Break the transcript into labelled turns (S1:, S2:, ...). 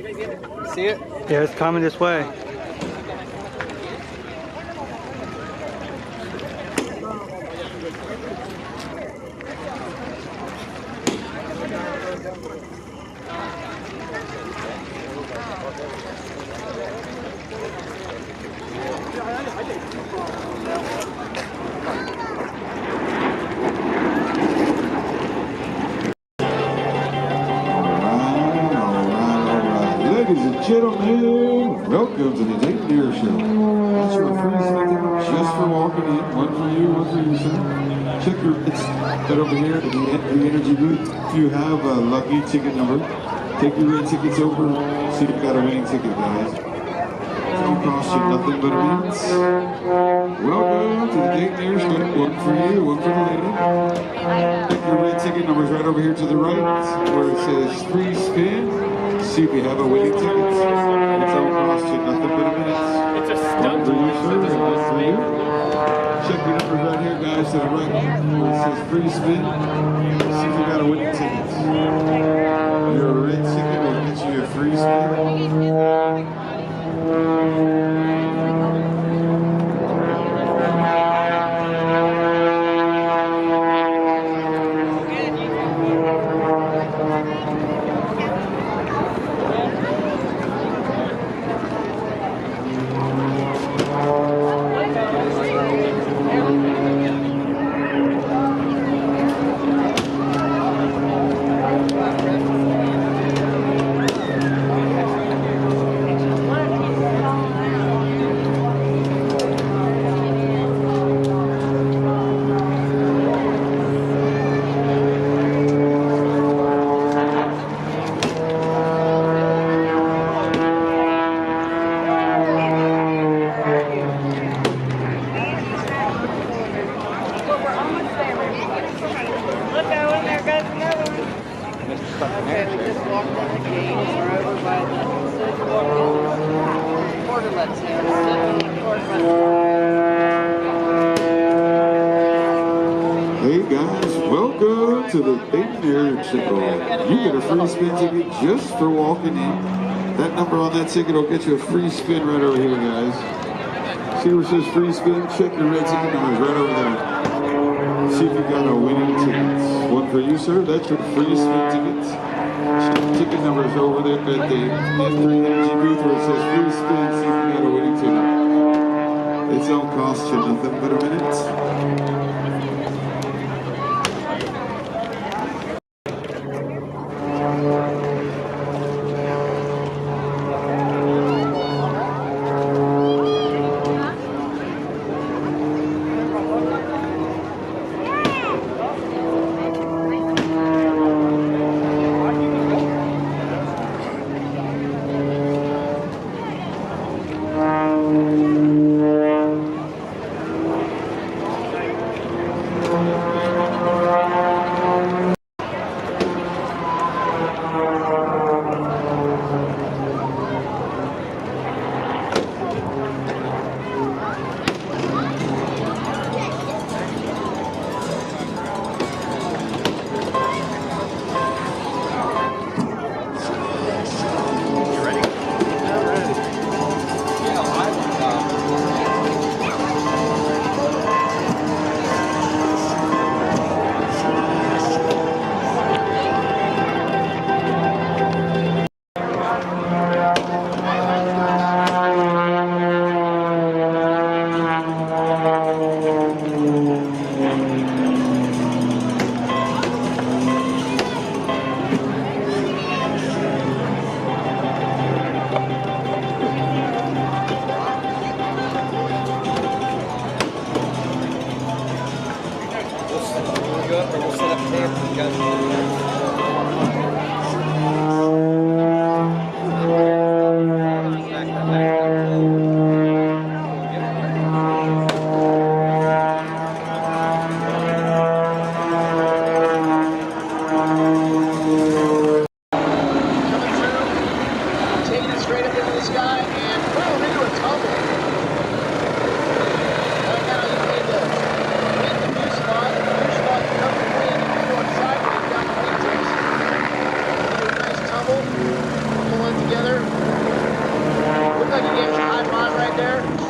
S1: See it?
S2: Yeah, it's coming this way.
S3: Ladies and gentlemen, welcome to the Dayton Deer Show. That's your free ticket just for walking in. One for you, one for you, sir. Check your it's right over here at the energy booth. If you have a lucky ticket number, take your red tickets over. See if you got a winning ticket, guys. It don't cost you nothing but a minute. Welcome to the Dayton Deer Show. One for you, one for the lady. Take your red ticket numbers right over here to the right, where it says free spin. See if you have a winning ticket. It don't cost you nothing but a minute.
S1: It's a stunt.
S3: One for you, sir, and one for you. Check your numbers right here, guys, to the right, where it says free spin. See if you got a winning ticket. Your red ticket will get you a free spin.
S4: Okay, we just walked in the gate. We're over by the Portalets now.
S3: Hey guys, welcome to the Dayton Deer Show. You get a free spin ticket just for walking in. That number on that ticket will get you a free spin right over here, guys. See where it says free spin? Check your red ticket numbers right over there. See if you got a winning ticket. One for you, sir. That's your free spin ticket. Ticket numbers over there at the F3 Energy booth where it says free spin. See if you got a winning ticket. It don't cost you nothing but a minute.
S4: Together. high five right there.